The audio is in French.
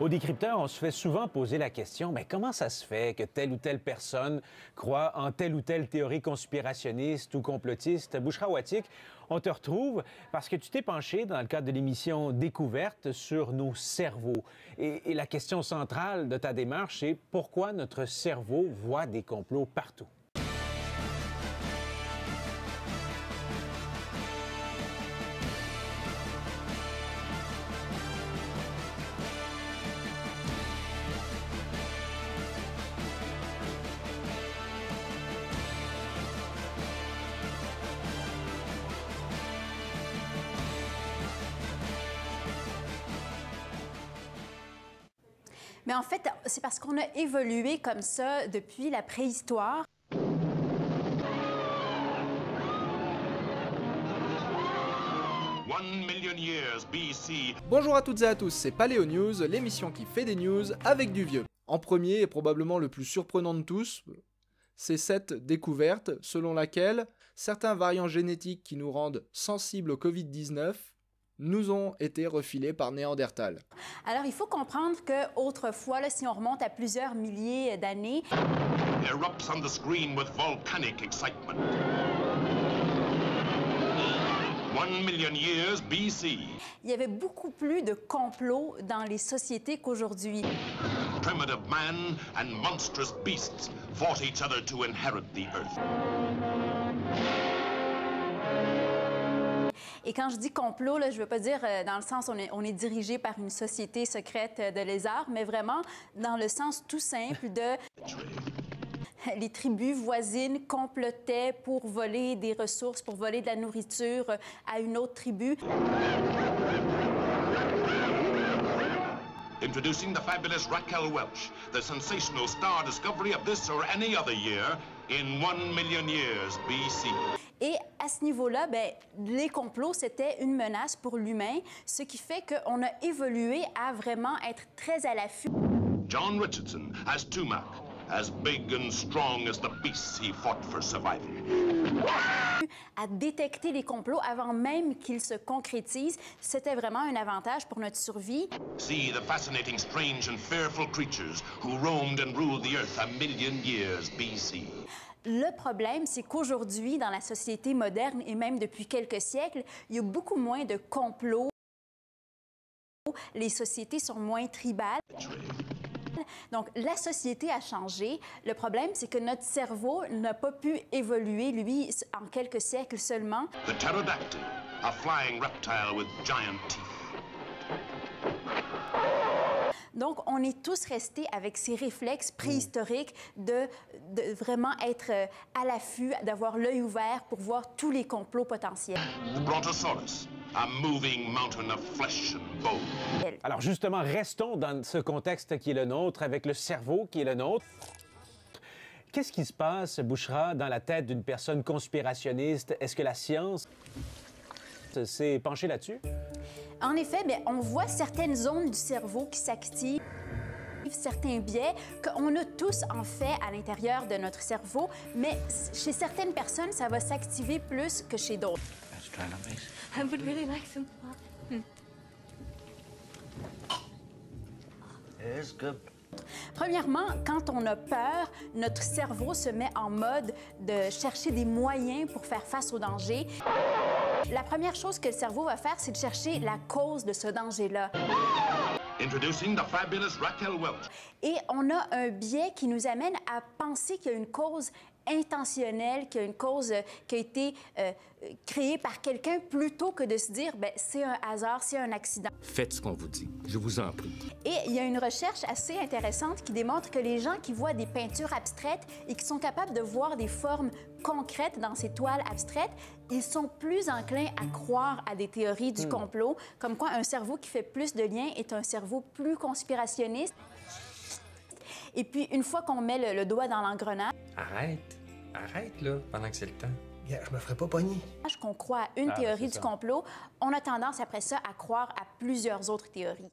Au décrypteur, on se fait souvent poser la question, mais comment ça se fait que telle ou telle personne croit en telle ou telle théorie conspirationniste ou complotiste? Bouchra Ouattich, on te retrouve parce que tu t'es penché dans le cadre de l'émission Découverte sur nos cerveaux. Et la question centrale de ta démarche, c'est pourquoi notre cerveau voit des complots partout? Mais en fait, c'est parce qu'on a évolué comme ça depuis la préhistoire. Bonjour à toutes et à tous, c'est Paléo News, l'émission qui fait des news avec du vieux. En premier, et probablement le plus surprenant de tous, c'est cette découverte selon laquelle certains variants génétiques qui nous rendent sensibles au Covid-19 nous ont été refilés par Néandertal. Alors, il faut comprendre qu'autrefois, si on remonte à plusieurs milliers d'années, erupts on the screen with volcanic excitement. 1 million years BC. Il y avait beaucoup plus de complots dans les sociétés qu'aujourd'hui. Primitive man and monstrous beasts fought each other to inherit the earth. Et quand je dis complot, là, je ne veux pas dire dans le sens on est dirigé par une société secrète de lézards, mais vraiment dans le sens tout simple de les tribus voisines complotaient pour voler des ressources, pour voler de la nourriture à une autre tribu. Introducing the fabulous Raquel Welch, the sensational star discovery of this or any other year in 1 million years BC. Et à ce niveau-là, les complots, c'était une menace pour l'humain, ce qui fait qu'on a évolué à vraiment être très à l'affût. John Richardson as Tumac, as big and strong as the beasts he fought for survival. À détecter les complots avant même qu'ils se concrétisent, c'était vraiment un avantage pour notre survie. See the fascinating, strange and fearful creatures who roamed and ruled the earth 1 million years BC. Le problème, c'est qu'aujourd'hui, dans la société moderne et même depuis quelques siècles, il y a beaucoup moins de complots. Les sociétés sont moins tribales. Donc, la société a changé. Le problème, c'est que notre cerveau n'a pas pu évoluer, lui, en quelques siècles seulement. The pterodactyl, a flying reptile with giant teeth. Donc, on est tous restés avec ces réflexes préhistoriques de vraiment être à l'affût, d'avoir l'œil ouvert pour voir tous les complots potentiels. The Brontosaurus, a moving mountain of flesh and bone. Alors justement, restons dans ce contexte qui est le nôtre, avec le cerveau qui est le nôtre. Qu'est-ce qui se passe, Bouchra, dans la tête d'une personne conspirationniste? Est-ce que la science s'est penchée là-dessus? En effet, on voit certaines zones du cerveau qui s'activent, certains biais qu'on a tous en fait à l'intérieur de notre cerveau, mais chez certaines personnes, ça va s'activer plus que chez d'autres. I would really like some. It's good. Premièrement, quand on a peur, notre cerveau se met en mode de chercher des moyens pour faire face au danger. La première chose que le cerveau va faire, c'est de chercher la cause de ce danger-là. Introducing the fabulous Raquel Welch. Et on a un biais qui nous amène à penser qu'il y a une cause intentionnelle, qu'il y a une cause qui a été créée par quelqu'un, plutôt que de se dire, c'est un hasard, c'est un accident. Faites ce qu'on vous dit, je vous en prie. Et il y a une recherche assez intéressante qui démontre que les gens qui voient des peintures abstraites et qui sont capables de voir des formes concrètes dans ces toiles abstraites, ils sont plus enclins à croire à des théories du complot, comme quoi un cerveau qui fait plus de liens est un cerveau plus conspirationniste. Et puis, une fois qu'on met le doigt dans l'engrenage... Arrête, là, pendant que c'est le temps. Yeah, je me ferai pas pogner. Qu'on croit à une théorie du complot, on a tendance après ça à croire à plusieurs autres théories.